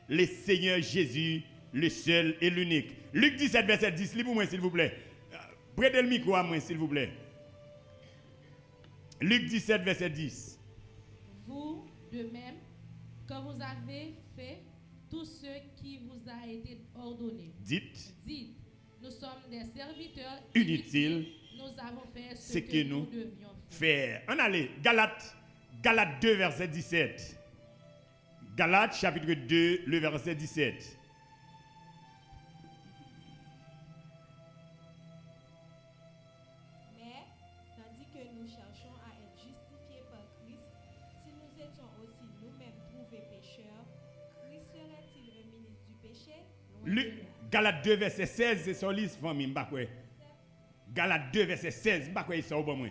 le Seigneur Jésus, le seul et l'unique. Luc 17, verset 10, lis pour moi s'il vous plaît. Prêtez le micro à moi s'il vous plaît. Luc 17, verset 10. Vous, de même, quand vous avez fait tout ce qui vous a été ordonné, Dites, nous sommes des serviteurs inutiles, nous avons fait ce que nous devions faire. On allait, Galates 2, verset 17. Galates chapitre 2, le verset 17. Mais, tandis que nous cherchons à être justifiés par Christ, si nous étions aussi nous-mêmes trouvés pécheurs, Christ serait-il un ministre du péché? Galates 2, verset 16, c'est son liste, famille, Galates 2, verset 16, ça au bon moins.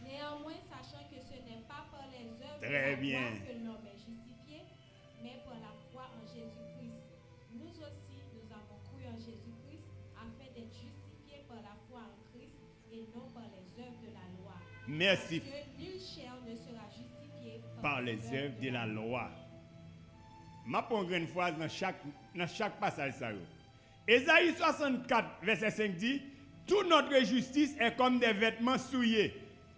Néanmoins, sachant que ce n'est pas par les œuvres Très de la bien. loi que l'homme est justifié, mais par la foi en Jésus-Christ. Nous aussi, nous avons cru en Jésus-Christ afin d'être justifiés par la foi en Christ et non par les œuvres de la loi. Merci. Parce que nulle chair ne sera justifiée Par les œuvres de la loi. Je vais prendre une phrase dans chaque passage. Ésaïe 64, verset 5 dit, toute notre justice est comme des vêtements souillés.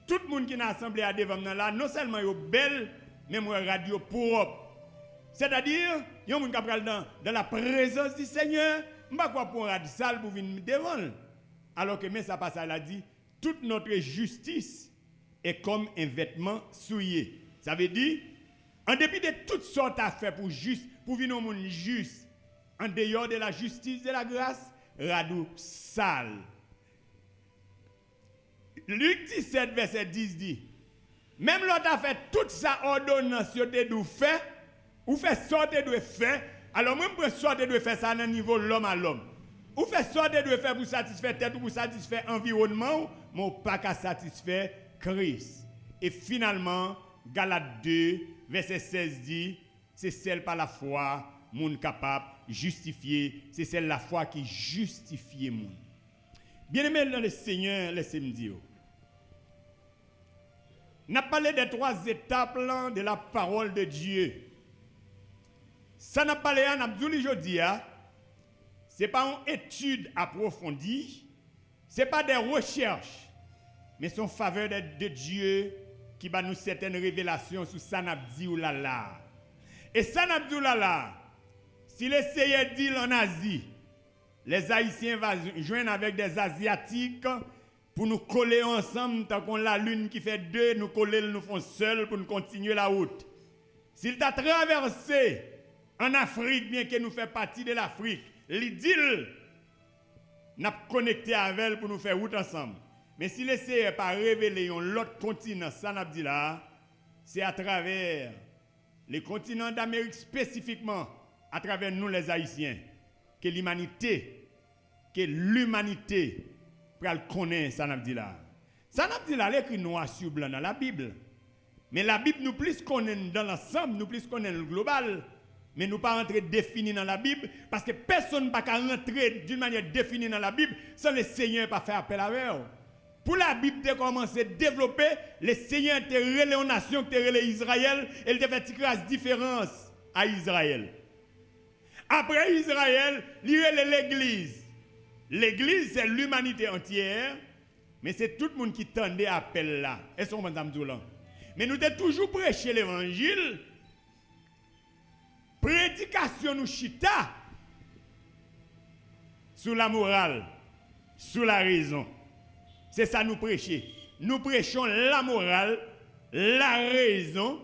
Tout le monde qui est assemblé à devant nous là, non seulement est belle, mais moi radio propre. C'est-à-dire, il y a des gens qui dans la présence du Seigneur, je ne sais pas pour un sale pour venir devant. Alors que mais ça passe à la dit, toute notre justice est comme un vêtement souillé. Ça veut dire, en dépit de toutes sortes d'affaires pour venir au monde juste, en dehors de la justice, de la grâce, radou sale. Luc 17, verset 10 dit, même l'autre a fait toute sa ordonnance de faire, ou fait sortir de faire, alors même pour sortir de faire ça à un niveau l'homme à l'homme. Ou fait sortir de faire pour satisfaire tête ou pour satisfaire environnement, mais pas qu'à satisfaire Christ. Et finalement, Galates 2, verset 16 dit, c'est celle par la foi, monde capable, justifié, c'est celle la foi qui justifie monde. Bien-aimé dans le Seigneur, laissez-moi dire. On a parlé des 3 étapes de la parole de Dieu. Ça n'a pas l'air, ce n'est pas une étude approfondie, ce n'est pas des recherches, mais c'est une faveur de Dieu qui va nous certaines révélations sur ça n'a dit ou là. Et ça n'a dit ou là, si les Seigneur dit en Asie, les Haïtiens vont joindre avec des Asiatiques pour nous coller ensemble, tant qu'on la lune qui fait 2, nous coller, nous font seul pour nous continuer la route. S'il t'a traversé en Afrique, bien que nous fait partie de l'Afrique, l'idylle n'a connecté avec elle pour nous faire route ensemble. Mais s'il essaie pas révéler l'autre continent, ça n'a dit là, c'est à travers les continents d'Amérique spécifiquement, à travers nous les Haïtiens, que l'humanité pral connaît ça n'a dit là. Ça n'a dit là l'écrit noir sur blanc dans la Bible. Mais la Bible nous plus connaît dans l'ensemble, nous plus connaît le global. Mais nous pas rentrer défini dans la Bible parce que personne ne peut rentrer d'une manière définie dans la Bible sans le Seigneur pas faire appel à eux. Pour la Bible de commencer à développer, le Seigneur te relé aux nations, te relé Israël, et il te fait une différence à Israël. Après Israël, il relé l'Église. L'Église, c'est l'humanité entière, mais c'est tout le monde qui tendait à appel là. Est-ce qu'on va dire? Mais nous avons toujours prêché l'évangile. Prédication nous chita sur la morale, sur la raison. C'est ça nous prêcher. Nous prêchons la morale, la raison,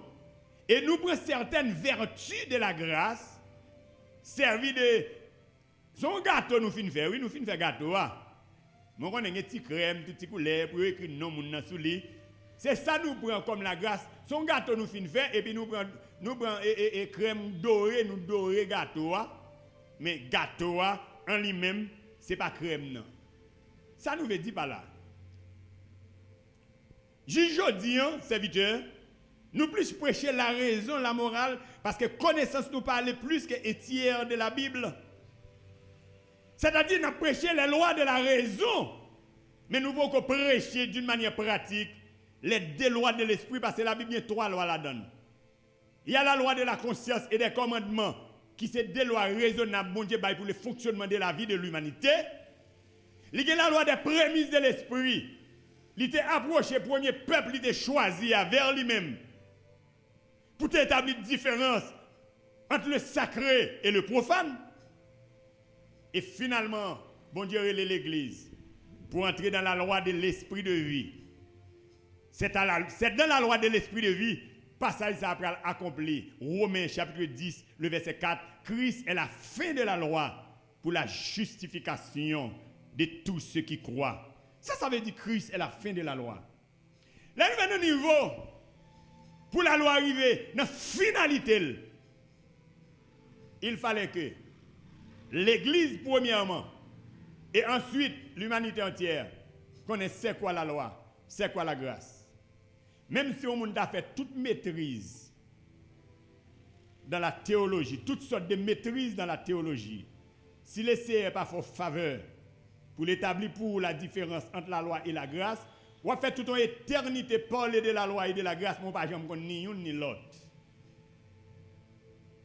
et nous prenons certaines vertus de la grâce, servi de son gâteau nous fin faire. Oui, nous fin faire gâteau. Nous avons un petit crème, tout petit couleur pour écrire non moun sous lui. C'est ça nous prenons comme la grâce. Son gâteau nous fin faire et puis nous prenons crème dorée, nous dorer gâteau. Mais gâteau en lui-même, c'est pas crème non. Ça nous veut dire par là. Aujourd'hui, serviteur, nous plus prêcher la raison, la morale, parce que connaissance nous parle plus qu'un tiers de la Bible. C'est-à-dire, nous prêchons les lois de la raison, mais nous voulons prêcher d'une manière pratique les 2 lois de l'esprit, parce que la Bible, il y a 3 lois là-dedans. Il y a la loi de la conscience et des commandements qui c'est des lois raisonnables, bon Dieu, pour le fonctionnement de la vie de l'humanité. Il y a la loi des prémices de l'esprit. Il était approché, premier peuple, il était choisi vers lui-même pour établir une différence entre le sacré et le profane. Et finalement, bon Dieu relève l'Église pour entrer dans la loi de l'esprit de vie. C'est dans la loi de l'esprit de vie, passage ça après accompli. Romains chapitre 10, le verset 4. Christ est la fin de la loi pour la justification de tous ceux qui croient. Ça veut dire que Christ est la fin de la loi. Là, nous venons au niveau pour la loi arriver dans la finalité. Il fallait que l'Église, premièrement, et ensuite l'humanité entière, connaisse c'est quoi la loi, c'est quoi la grâce. Même si on a fait toute maîtrise dans la théologie, toutes sortes de maîtrises dans la théologie, si l'essai n'est pas fait faveur pour l'établir pour la différence entre la loi et la grâce, on va faire toute une éternité parler de la loi et de la grâce, mais on ne va pas connaître ni une ni l'autre.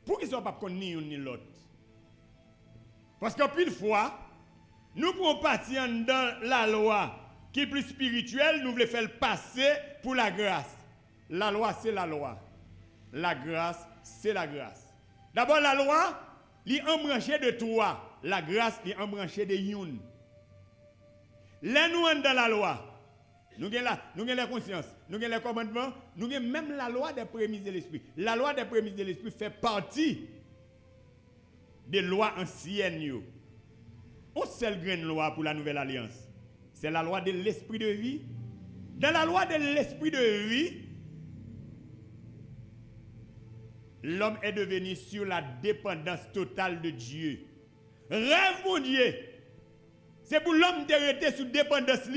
Pour qu'ils ne soient pas connaître ni une ni l'autre. Parce qu'en plus de fois, nous pouvons partir dans la loi qui est plus spirituelle, nous voulons faire le passer pour la grâce. La loi, c'est la loi. La grâce, c'est la grâce. D'abord, la loi, elle est embranchée de trois. La grâce, elle est embranchée de une. Là, nous sommes dans la loi. Nous avons la conscience, nous avons les commandements, nous avons même la loi des prémices de l'esprit. La loi des prémices de l'esprit fait partie des lois anciennes. Une seule graine loi pour la nouvelle alliance. C'est la loi de l'esprit de vie. Dans la loi de l'esprit de vie, l'homme est devenu sur la dépendance totale de Dieu. Rêve mon Dieu. C'est pour l'homme de rester sous dépendance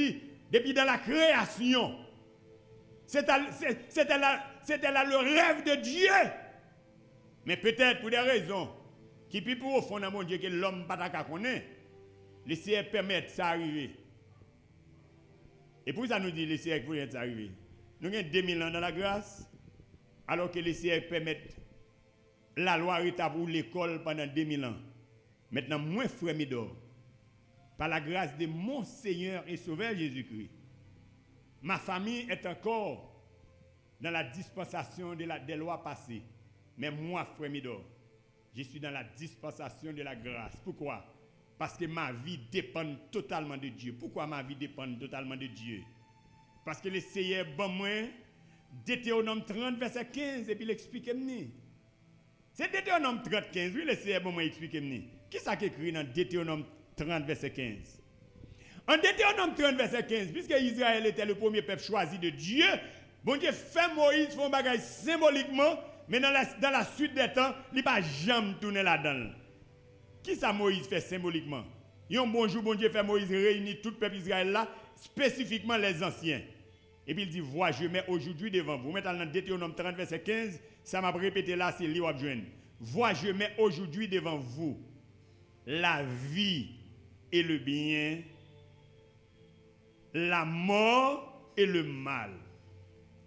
depuis dans la création. C'était là le rêve de Dieu. Mais peut-être pour des raisons qui plus profondes dans mon Dieu que l'homme ne peut pas connaître, laissez permettre ça arriver. Et pour ça nous dit laissez permettre ça arriver. Nous avons 2000 ans dans la grâce, alors que laissez permettre la loi rétablir l'école pendant 2000 ans. Maintenant, moins frère Midor, par la grâce de mon Seigneur et Sauveur Jésus-Christ, ma famille est encore dans la dispensation des lois passées. Mais moi, frère Midor, je suis dans la dispensation de la grâce. Pourquoi? Parce que ma vie dépend totalement de Dieu. Pourquoi ma vie dépend totalement de Dieu? Parce que le Seigneur, bon moi, Deutéronome 30, verset 15, et puis il explique moi. C'est Deutéronome 30, 15, oui, le Seigneur, bon moi, explique moi. Qui ça qui écrit dans Deutéronome 30, verset 15? En Deutéronome 30, verset 15, puisque Israël était le premier peuple choisi de Dieu, bon Dieu fait Moïse font bagage symboliquement, mais dans la suite des temps, il ne va jamais tourner là-dedans. Qui ça Moïse fait symboliquement? Un bonjour, bon Dieu fait Moïse réunir tout le peuple Israël là, spécifiquement les anciens. Et puis il dit, vois, je mets aujourd'hui devant vous. Maintenant, dans Deutéronome 30, verset 15, ça m'a répété là, c'est lui qui joindre. Vois, je mets aujourd'hui devant vous la vie et le bien, la mort et le mal.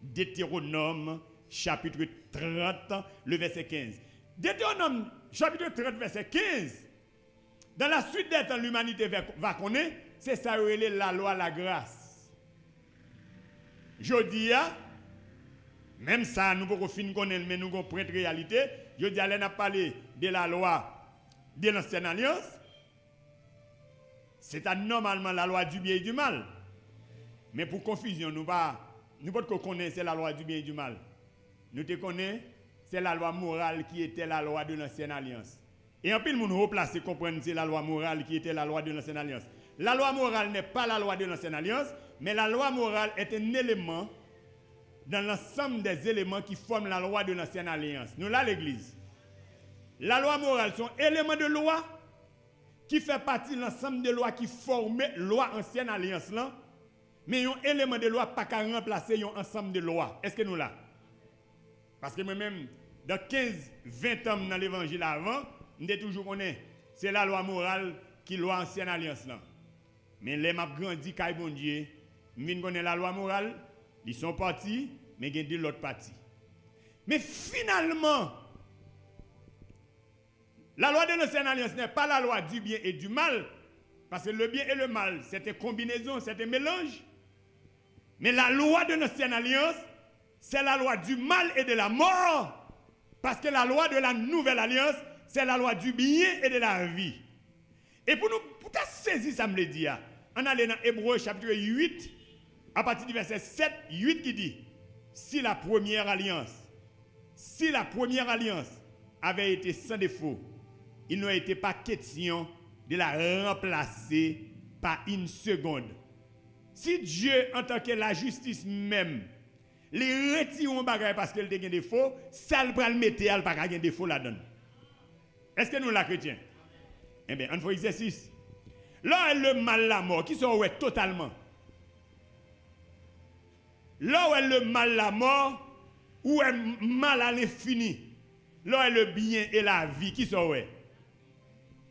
Deutéronome chapitre 30, le verset 15. Deutéronome chapitre 30, verset 15. Dans la suite des temps, l'humanité va connaître, c'est ça la loi, la grâce. Je dis, même ça, nous ne pouvons pas connaître, mais nous avons une réalité. Je dis, elle a parlé de la loi de l'ancienne alliance. C'est normalement la loi du bien et du mal. Mais pour confusion, nous ne pouvons pas connaître la loi du bien et du mal. Nous te connaissons, c'est la loi morale qui était la loi de l'ancienne alliance. Et en plus, nous replacer comprendre c'est la loi morale qui était la loi de l'ancienne alliance. La loi morale n'est pas la loi de l'ancienne alliance, mais la loi morale est un élément dans l'ensemble des éléments qui forment la loi de l'ancienne alliance. Nous là, l'Église. La loi morale sont éléments de loi qui fait partie de l'ensemble des lois qui formaient la loi ancienne alliance là, mais un élément de loi pas qu'à remplacer un ensemble de lois. Est-ce que nous là? Parce que moi-même, dans 15-20 ans dans l'évangile avant, nous avons toujours connu, c'est la loi morale qui est la loi ancienne alliance là. Mais les m'a grandi quand bon Dieu, nous connaissons la loi morale, ils sont partis, mais ils ont de l'autre partie. Mais finalement, La loi de l'ancienne alliance n'est pas la loi du bien et du mal, parce que le bien et le mal, c'est une combinaison, c'est un mélange. Mais la loi de l'ancienne alliance, c'est la loi du mal et de la mort, parce que la loi de la nouvelle alliance, c'est la loi du bien et de la vie. Et pour nous, pour saisir ça me le dit, on allait dans Hébreux chapitre 8, à partir du verset 7, 8 qui dit, si la première alliance avait été sans défaut, il n'aurait été pas question de la remplacer par une seconde. Si Dieu, en tant que la justice même, les retire en bagaille parce qu'elle a des défauts, ça le le mettre, elle pas de défaut là-dedans. Est-ce que nous la chrétiens? Eh bien, on fait exercice. Là, le mal, la mort, qui sont ouais totalement. Là où est le mal, la mort, où est mal à l'infini. Là où est le bien et la vie, qui sont ouais.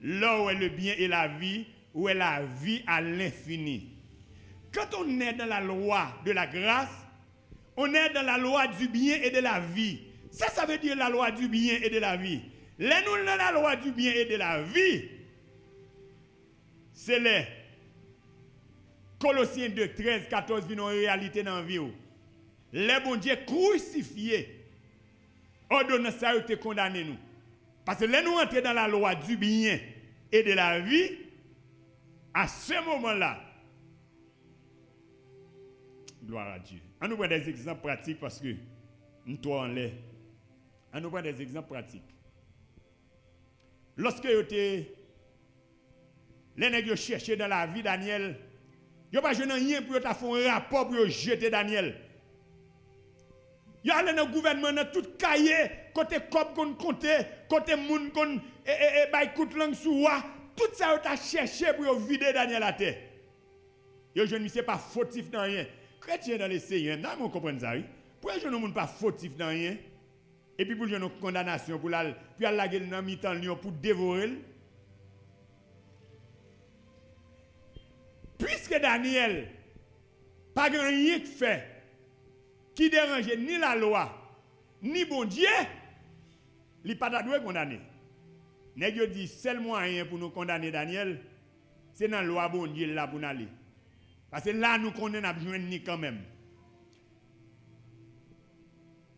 Là où est le bien et la vie, où est la vie à l'infini. Quand on est dans la loi de la grâce, on est dans la loi du bien et de la vie. Ça veut dire la loi du bien et de la vie. Là, nous dans la loi du bien et de la vie. C'est les Colossiens 2, 13, 14 viennent en réalité dans la vie. Les bon Dieu crucifiés, ordonnant ça, ils ont condamné nous. Parce que là, nous entrons dans la loi du bien et de la vie, à ce moment-là, gloire à Dieu. On nous prend des exemples pratiques parce que nous trois en l'air. On nous prend des exemples pratiques. Lorsque les nègres cherchaient dans la vie Daniel, ils n'ont pas jeté rien pour faire un rapport pour jeter Daniel. Ils allaient dans le gouvernement, dans tout cahier, côté cop qu'on comptait, côté moun qu'on baïkout langue sous tout ça ils ont cherché pour vider Daniel à terre. Ils ne sont pas fautifs dans rien. Chrétien dans les Seigneurs, nous comprenons ça. Pourquoi je ne suis pas fautif dans rien? Et puis pour une condamnation, pour la gueule dans mi-temps pour dévorer. Puisque Daniel, pas rien fait qui dérangeait ni la loi, ni bon Dieu, il n'est pas doué condamner. Nèg dit seul moyen pour nous condamner Daniel, c'est dans la loi bon Dieu là pour nous aller. Parce que là nous condamnons ni quand même.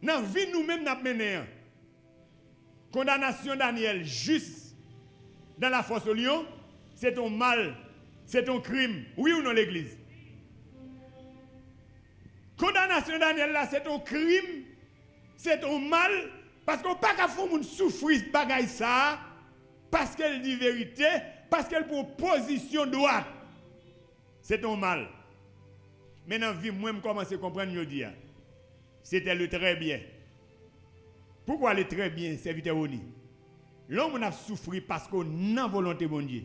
Dans la vie nous-mêmes nous mené. Condamnation Daniel juste dans la fosse au lion, c'est ton mal, c'est ton crime. Oui ou non l'église? Condamnation Daniel là, c'est ton crime, c'est ton mal, parce qu'on pas qu'à faire moun souffrir bagaille ça, parce qu'elle dit vérité, parce qu'elle pour position droite. C'est ton mal. Maintenant, vie, moi, je commence à comprendre mieux dire. C'était le très bien. Pourquoi le très bien, serviteur Oni? L'homme a souffert parce qu'on a volonté de Dieu.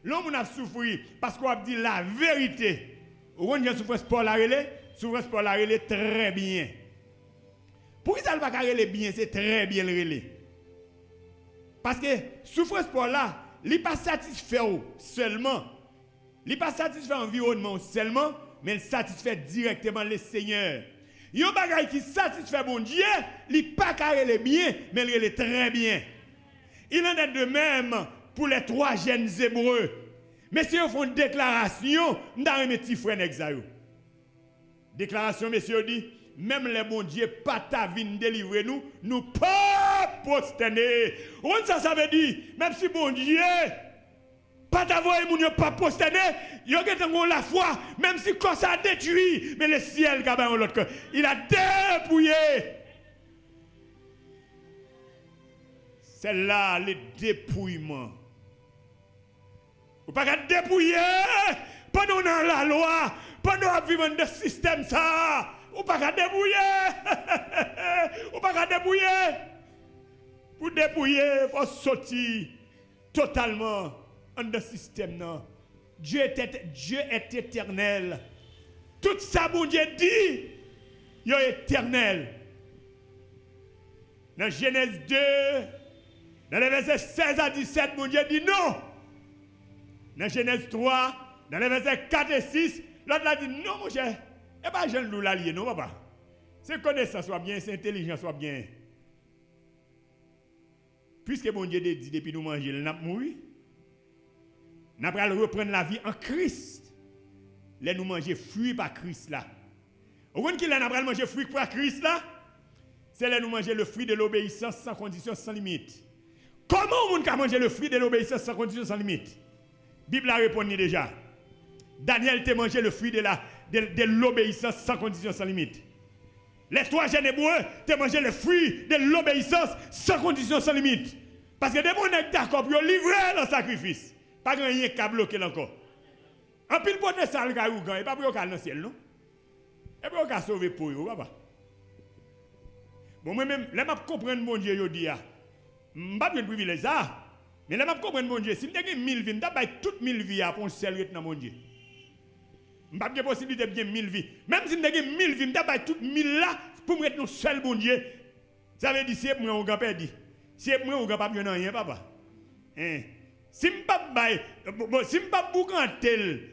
L'homme a souffert parce qu'on a dit la vérité. On a souffert pour la relais, souffert pour la relais très bien. Pour ça, le pas relais bien, c'est très bien le relais. Parce que souffrance pour là, il n'est pas satisfait seulement. Il n'est pas satisfait l'environnement seulement, mais il satisfait directement le Seigneur. Il y a un bagage qui satisfait mon Dieu, il n'est pas carré les bien, mais il est très bien. Il en est de même pour les 3 jeunes Hébreux. Mais si ils font une déclaration, nous avons mes petits frères n'exayo. Déclaration, messieurs, dit, même les bons dieux, pas ta vie délivrer nous, nous pas posterner. Ça veut dire, même si bon Dieu, pas t'avoir et moun pas posterner, yo getan la foi, même si quand ça a détruit, mais le ciel gaban l'autre cœur, il a dépouillé. C'est là le dépouillement. Ou pas qu'à dépouiller pendant la loi, pendant vivre dans ce système ça. Ou pas qu'à dépouiller. Ou pas qu'à dépouiller. Pour dépouiller, il faut sortir totalement dans ce système. Dieu est éternel. Tout ça, bon Dieu dit, il est éternel. Dans Genèse 2, dans les versets 16 à 17, mon Dieu dit non. Dans Genèse 3, dans les versets 4 et 6, l'autre a dit non, mon cher. Et pas je ne l'allier, non, papa. C'est connaissance soit bien, c'est intelligence soit bien. puisque bon Dieu dit depuis nous manger, nous avons mouru. Nous allons reprendre la vie en Christ. Là nous manger fruit par Christ là. Vous voyez qu'il a manger fruit par Christ là? C'est là nous manger le fruit de l'obéissance sans condition, sans limite. Comment on peut manger le fruit de l'obéissance sans condition, sans limite? Bible a répondu déjà. Daniel t'a mangé le fruit de l'obéissance sans condition, sans limite. Les 3 jeunes hébreux t'a mangé le fruit de l'obéissance sans condition, sans limite. Parce que des gens sont d'accord pour livrer le sacrifice. Pas rien qui a bloqué encore. En pile pour ne sale gars ou gars, et pas pour dans le ciel non. Et pour qu'à sauver pour eux, papa. Bon moi même, là m'a comprendre mon Dieu yo dit a. M'pas bien privilège ça. Mais là m'a comprendre mon Dieu, si m'te gen 1000 vies, m'ta bay toute 1000 vies pour un seul ret dans mon Dieu. M'pas bien possibilité bien 1000 vies. Même si m'te gen 1000 vies, m'ta bay toute 1000 là pour me un seul bon Dieu. Ça veut dire si moi on grand perdu. Si moi on grand pas bien rien papa. Hein. Si m'pas bay si m'pas boucantel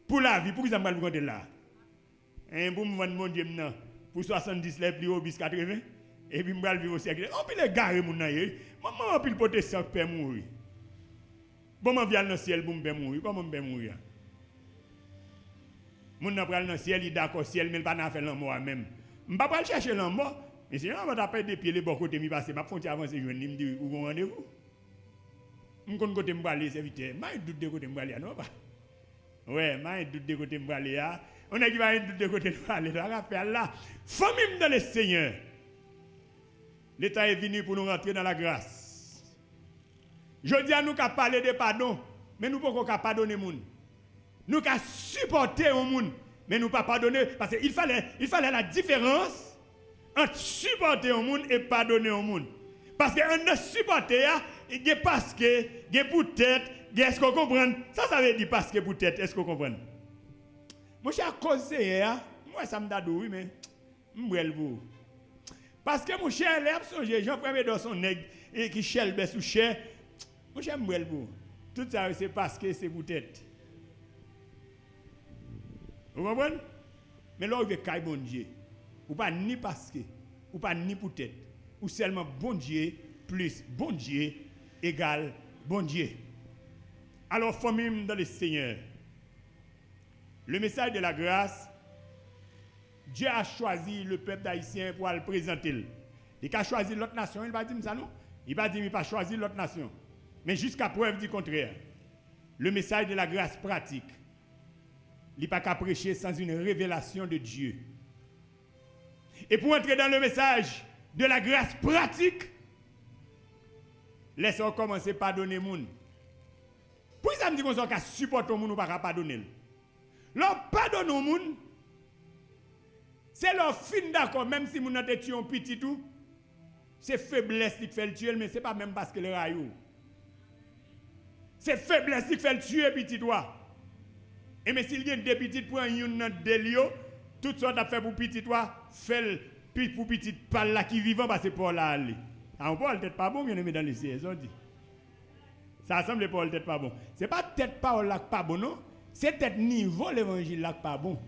pour la vie, pour que ça m'pa boucantel là. Hein pour me vendre mon Dieu maintenant pour 70 les plus haut bis 80 et puis m'pa vivre au siècle. On peut les garer mon nan. Maman pile protestant père mourir. Bon m'en viens dans le ciel pour me mourir, comment me mourir? Mon n'a pral dans le ciel, il d'accord ciel mais il pas n'a faire l'amour même. M'pa pas chercher l'amour, mais si on va taper des pieds les bon côté mi passer, m'a frontière avancer joindre, me dit où rendez-vous? M'kon côté me aller serviteur, m'a doute de côté me aller non pas. Ouais, m'a doute de côté me aller a. On a qui va doute de côté me aller, là rappel là. Famille dans le Seigneur. L'État est venu pour nous rentrer dans la grâce. Je dis à nous qu'à parler de pardon, mais nous ne pouvons pas pardonner les gens. Nous qu'à supporter les gens, mais nous ne pouvons pas pardonner. Parce qu'il fallait la différence entre supporter les gens et pardonner les gens. Parce qu'on ne supporter, il y a parce que, il y a peut-être, est-ce qu'on comprend? Ça veut dire parce que peut-être, est-ce qu'on comprend? Moi, je suis conseiller, moi, ça me donne oui, mais je suis vous. Parce que mon cher, Jean-Pierre dans son nègre et qui chelbe sous cher, mon cher m'bouel. Tout ça, c'est parce que c'est peut-être. Vous comprenez? Mais là, il veut qu'il bon Dieu. Ou pas ni parce que, ou pas ni peut-être. Ou seulement bon Dieu plus bon Dieu égale bon Dieu. Alors, famille dans le Seigneur, le message de la grâce, Dieu a choisi le peuple haïtien pour le présenter. Il a choisi l'autre nation, il ne va pas dire ça non. Il va dire qu'il n'a pas choisi l'autre nation. Mais jusqu'à preuve du contraire, le message de la grâce pratique, il n'est pas qu'à prêcher sans une révélation de Dieu. Et pour entrer dans le message de la grâce pratique, laissons commencer par pardonner les gens. Pourquoi ça me dit qu'on soit qu'à supporter les gens ou pas pardonner? Leur pardonner les gens, c'est leur fin d'accord, même si nous avons tué un petit tout, c'est faiblesse qui fait le tuer, mais ce n'est pas même parce que le raillou. C'est faiblesse qui fait le tuer petit toi. Et mais s'il y a des petits pour un délio, tout ça a fait pour petit toi, fait pour petit pal là qui vivant parce que Paul là aller. Ah on parle peut-être pas bon, bien aimé dans les saisons dit. Ça semble Paul peut-être pas bon. C'est pas peut-être Paul là pas bon non, c'est peut-être niveau l'évangile là pas bon.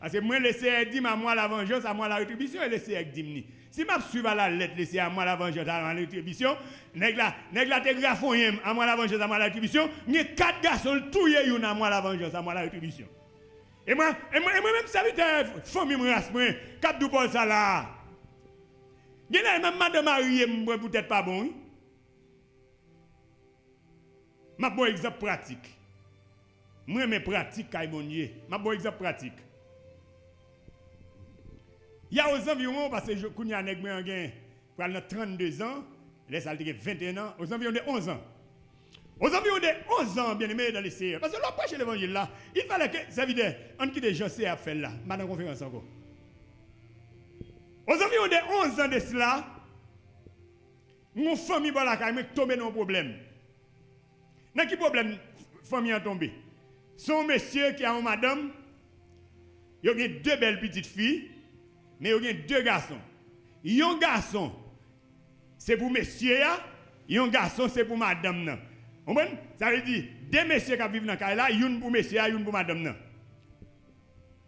Parce que moi, laisser dire à moi la vengeance, à moi la rétribution, et laisser dire. Si je suis à la lettre, laisser à moi la vengeance, à moi la rétribution, nèg la te grafon à moi la vengeance, à moi la rétribution, il y a 4 garçons tout y à moi la vengeance, à moi la rétribution. Et moi même serviteur, famille me rasse moi, cap du Paul ça là. Il y a même madame mariée, peut-être pas bon. Ma bon exemple pratique. Moi mes pratiques kay bon Dieu. Ma bon exemple pratique. Il y a aux environs, parce que je connais un nègre pour 32 ans, les altes 21 ans, aux environs de 11 ans. Aux environs de 11 ans, bien aimé dans les Seigneurs. Parce que l'on prêche l'évangile là, il fallait que, ça veut dire, on quitte les gens à faire là, maintenant conférence encore. Aux environs de 11 ans de cela, mon famille va la caille tomber dans un problème. Dans quel problème famille a tombé? Son monsieur qui a une madame, il y a 2 belles petites filles. Mais il y a 2 garçons. Un garçon, c'est pour monsieur, et un garçon, c'est pour madame. Vous comprenez? Ça veut dire, 2 messieurs qui vivent dans le cas là, une pour monsieur, une pour madame.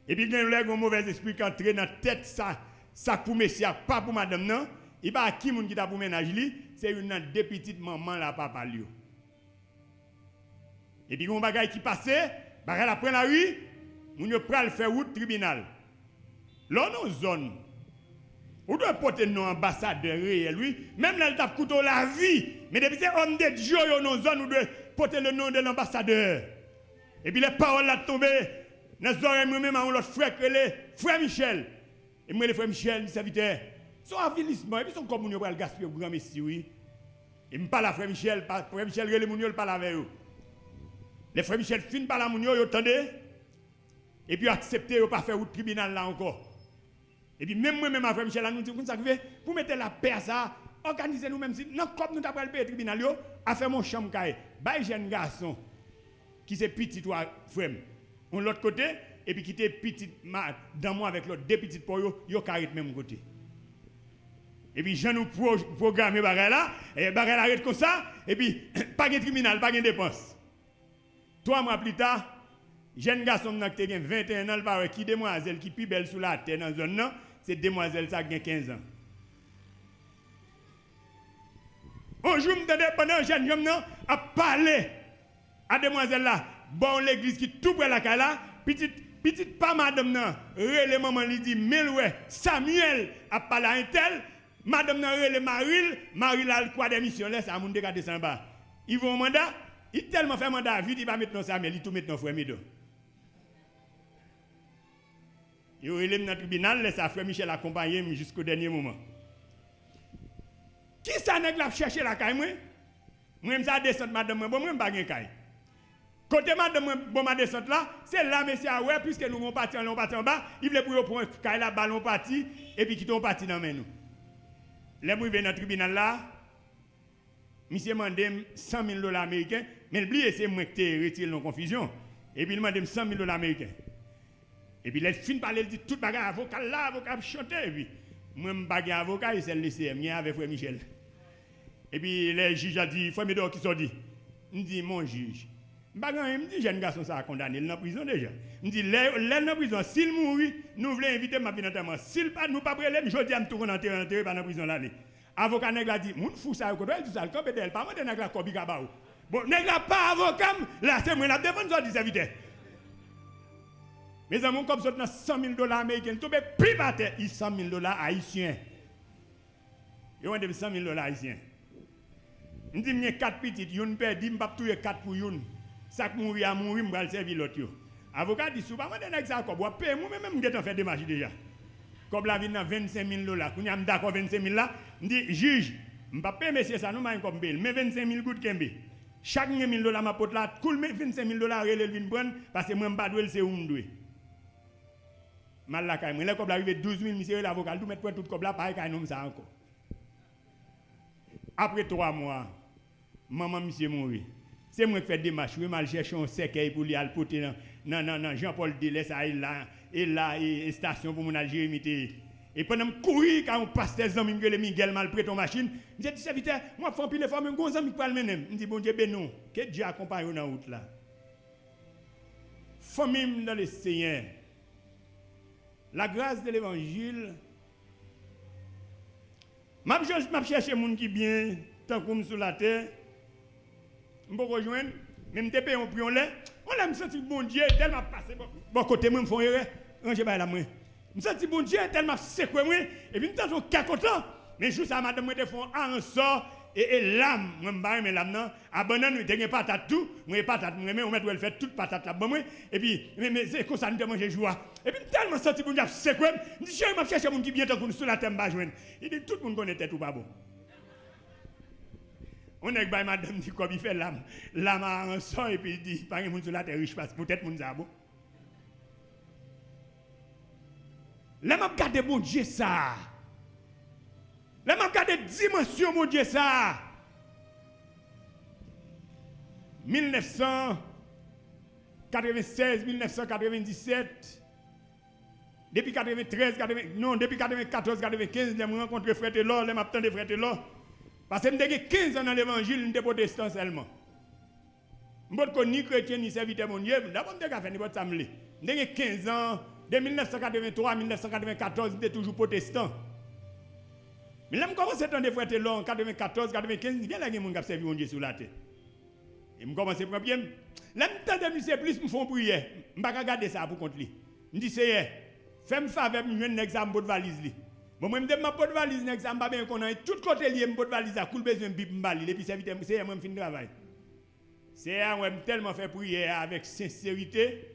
Et puis, il y a un mauvais esprit qui entre dans la tête, ça pour monsieur, pas pour madame. il pas qui moun qui t'a pour ménage li, c'est une deux petites maman là papa li. Et puis on bagay qui passait, bagay la prend la rue, moun yo pral faire route tribunal. Là non zone. Ou doit porter nos ambassadeurs réel oui, même là il t'a coûté la vie, mais depuis c'est homme de Dieu yo non zone ou doit porter le nom de l'ambassadeur. Et puis les paroles là tombé dans oreilles moi-même à l'autre frère Michel. Et moi le frère Michel serviteur. Son avilissement et puis son comme moun yo pral gaspiller grand messie oui. Et me parle à frère Michel relé moun yo parle avec eux. Les frères Michel fin par la moun yo attendez. Et puis accepter yo pas faire au tribunal là encore. Et puis même moi même frère Michel nous dit qu'on ça fait pour mettre la paix ça, organiser nous même si non comme nous t'a pas le payer tribunal yo, a fait mon chambre caille. Bay jeune garçon qui c'est petit toi frère. On l'autre côté et puis qui était petit dans moi avec l'autre deux petites pour yo carré même côté. Et puis je nous programmer bagarre là et bagarre arrête comme ça et puis pas de tribunal, pas de dépense. 3 mois plus tard, jeune garçon qui a 21 ans, qui demoiselle qui est plus belle sous la terre dans la zone, c'est demoiselle qui a 15 ans. Un jour, pendant jeune homme a parlé à demoiselle là, bon l'église qui tout près la cala, petite pas madame nan, le maman lui dit mais Samuel a parlé à un tel, madame nan le Maril a le quoi des missions là, ça a mon décadé en bas. Ils vont au mandat, il tellement fait mandat vite, il va mettre Samuel, il tout mettre dans frère Mido. Il relève dans le tribunal, laisse frère Michel accompagner jusqu'au dernier moment. Qui ça nèg la chercher la caille moi? Moi ça descendre madame moi, bon moi pas gain caille. Côté madame bon ma descente là, c'est là monsieur ouais puisque nous on parti en bas, il voulait pour prendre caille la ballon parti et puis quitter on parti dans main nous. Les moi venir dans le tribunal là, monsieur mandé $100,000 américains, mais oubliez c'est moi qui t'ai retiré dans confusion et puis il m'a demandé $100,000 américains. Et puis, il fin parler, il dit tout bagarre avocat là, avocat chanter. Et puis, moi, je bagarre avocat, et c'est le LCM, il avec frère Michel. Et puis, le juge a dit, frère Médor qui sont dit, il dit, mon juge, bagarre, il me dit, jeune garçon, ça a condamné, il est en prison déjà. Il me dit, il est en prison, s'il mourit, nous voulons inviter ma vie notamment. S'il pas, nous pas prélève, je dis à me tourner en terre, pas dans la prison là. Avocat nèg a dit, mon fou ça, il dit ça, le camp d'elle, pas moi de nèg la kobi kabaou. Bon, nèg la pas avocat, là, c'est moi la défense, ça dit serviteur. Mes amis, comme ça, $100,000 américains, tout est plus bas, ils $100,000 haïtiens. Ils ont $100,000 haïtiens. Je dis, il y a 4 petites, une paire, je ne pas tout 4 pour une. Ça qui mourir à mourir, je vais servir l'autre. Avocat dit, si vous ne avez pas de payer, moi-même, je vais faire des marchés déjà. Comme la vie dans $25,000, quand je suis d'accord $25,000 là, je dis, juge, je ne vais pas payer, monsieur, ça, nous m'avons comme bail, mais $25,000 gouttes kembe. Chaque $1,000 ma pote là, cool, mais $25,000 relève une bonne, parce que moi, je ne vais pas douer, c'est où je mal la caille, les cobles arrivé 12,000, monsieur l'avocat, tout mettre tout coble là, pareil caille nous ça encore. Après 3 mois, maman monsieur mourit. C'est moi qui fais des démarches, je mal chercher un cercueil pour lui aller porter dans Jean-Paul Delès et là et station pour mon Algérie. Et pendant que courir quand on passe des hommes que Miguel mal prêt ton machine, je dis serviteur, moi fais pile fois même gonzam qui parle même. Je dis bon Dieu ben non, que Dieu accompagne dans route là. Famille dans le Seigneur. La grâce de l'évangile, je cherche les gens qui bien, tant comme sur la terre. Je peux rejoindre, même si je suis là, on a senti bon Dieu tellement passé. Bon côté, moi, je fais erreur, je vais là. Je senti bon Dieu tellement secoué, et puis je suis content. Mais juste à madame, je fais un sort. Et l'âme, moi je me l'âme, abandonne, je n'ai pas patate tout, moi patate, je vais faire toute patate là, et puis, mais c'est comme ça, nous manger joie. Et puis, tellement senti pour nous, c'est quoi, je dis, je vais chercher un qui vient sur la terre, il dit, tout le monde connaît tête ou pas bon. On est avec madame, dit, comme il fait l'âme a un sort, et puis il dit, pas un monde sur la terre riche, parce que peut-être monde bon. Là, je regarde bon Dieu ça. Là, je regarde des dimensions, mon Dieu, ça. 1996, 1997, depuis 93, depuis 94, 95, je me rencontre Frère Telor, je m'attends de Frère Telor. Parce que je suis 15 ans dans l'évangile, je suis protestant seulement. Je ne suis ni chrétien ni serviteur mon Dieu, d'abord je suis fait ni samedi. Je suis 15 ans, de 1983 à 1994, je suis toujours protestant. Mais là, je commence à entendre frère long, 94, 95, il y a des gens qui ont servi Dieu sur la terre. Et je commence à prendre bien. Là, je me tente plus, je me fais prière. Je ne vais pas regarder ça pour contre lui. Je dis, c'est fais-moi faveur, je vais un examen pour valise. Bon, moi, je me dis, je valise, un examen, je vais bien tout côté lié, je valise, à cool besoin de bible, et puis c'est moi qui finis le travail. C'est moi tellement fait prière avec sincérité.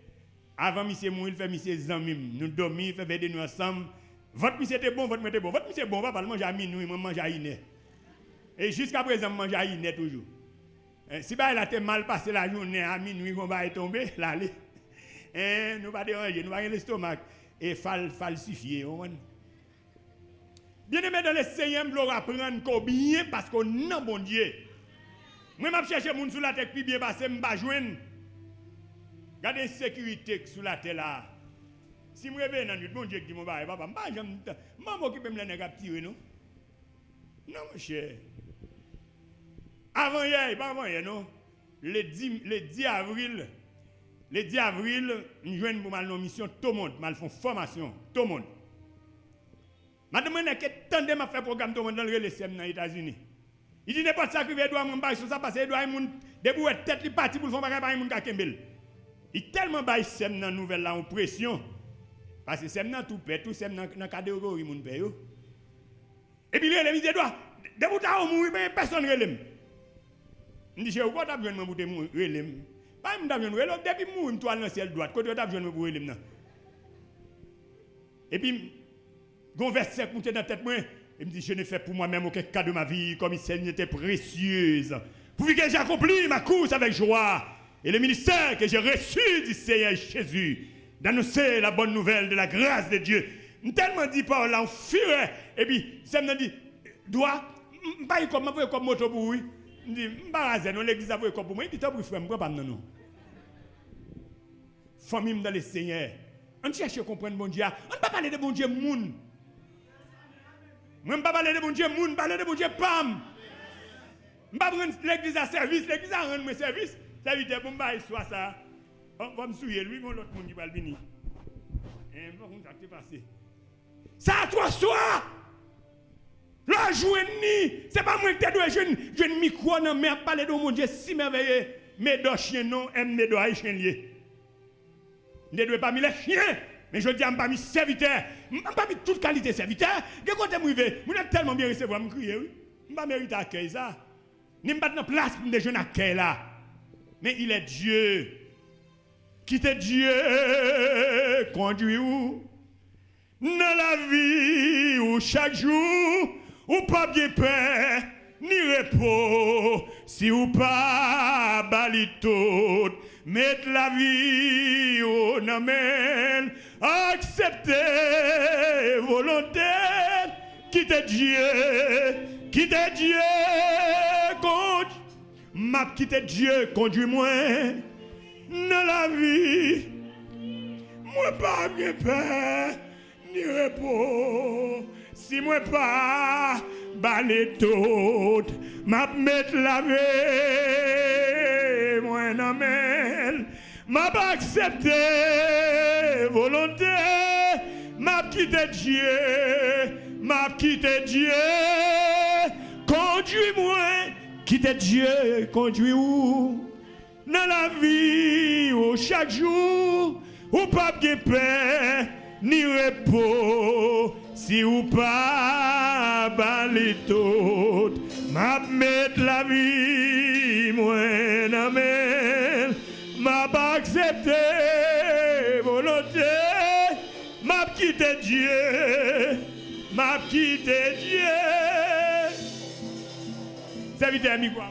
Avant, monsieur mourir, fait monsieur Zamim. Nous dormir, fait veiller nous ensemble. Votre monsieur était bon, votre monsieur était bon. Votre monsieur est bon, papa, manger à minuit, moi manger à Iné. Et jusqu'à présent, je mange à Iné toujours. Si bah, il a été mal passé la journée, à minuit, on va tomber, là, nous pas déranger, nous pas l'estomac. Et falsifier. Bien aimé dans le Seigneur, nous apprendre qu'on bien parce qu'on a bon Dieu. Moi, je cherche les gens sur la tête qui bien passé, je ne vais pas joindre. Regardez la sécurité sur la terre là. Si je reviens dans le bon Dieu qui dit, papa, je ne vais pas m'occuper de me tirer, non? Non, mon cher. Avant hier, pas avant hier, non? Le 10 avril, je viens pour ma mission, tout le monde, je fais formation, tout le monde. Je demande que tant de m'a fait programme tout le monde dans le LSM dans les États-Unis. Il dit n'importe ça qui veut doit mon bail sur ça parce que doit mon debout tête li parti pour faire bagay mon ka kembel. Il tellement bail sem dans nouvelle là en pression parce que sem dans tout pète tout sem dans catégorie mon père yo. Et puis les dit doit debout ta mourir personne relem. Il dit je quoi t'a besoin pour te mourir relem. Pas me t'a besoin relem depuis mourir toi dans ciel droite côté t'a besoin pour relem. Et puis gon verset monter dans tête moi. Il me dit, je ne fais pour moi-même aucun cas de ma vie, comme si elle était précieuse. Pour que j'ai accompli ma course avec joie. Et le ministère que j'ai reçu du Seigneur Jésus, d'annoncer la bonne nouvelle de la grâce de Dieu. Tellement dit par là, on furet. Et puis, ça me dit, doit, pas comme moto pour oui. Il dit, m'barraser, non, l'église a vu comme pour moi. Il dit, t'as pris frère, je ne pas non. Famille dans le Seigneur. On cherche à comprendre bon Dieu. On ne peut pas parler de bon Dieu, moun. Moi, je ne parle pas de bon Dieu, je parle de bon Dieu, pam. Je ne parle pas de l'église à service, l'église à rendre mon service. Ça veut dire que je soit ça. On va me souiller, lui, mon autre monde qui va venir. Et je vais vous passer. Ça à toi, soit. La journée, ce n'est pas moi qui te dois je ne micro, non, mais je parle de mon Dieu si merveilleux. Mes deux chiens, non, mes deux chiens liés. Ne dois pas mis les chiens. Mais je dis, je ne pas mis serviteur, je ne pas mis toute qualité serviteur. Je suis tellement bien recevoir, je crier, oui. Je ne pas mériter accueil ça. Je ne pas de place pour des jeunes accueil là. Mais il est Dieu. Qui est Dieu conduit où? Dans la vie où chaque jour, ou pas bien paix, ni repos, si ou pas bali tout. Mettre la vie au namen, accepter volonté, quitter Dieu, m'a quitté Dieu, conduis-moi dans la vie, moi pas bien paix, ni repos, si moi pas balai tout, m'a mettre la vie, moi n'amène, m'a pas accepté volonté, m'a quitté Dieu, conduis-moi, quitter Dieu, conduis où? Dans la vie, où chaque jour, où pas de paix, ni repos, si ou pas bali tout, m'a mettre la vie, moi n'amène, m'a pas accepté volonté, m'a quitté Dieu, Serviteur ami quoi?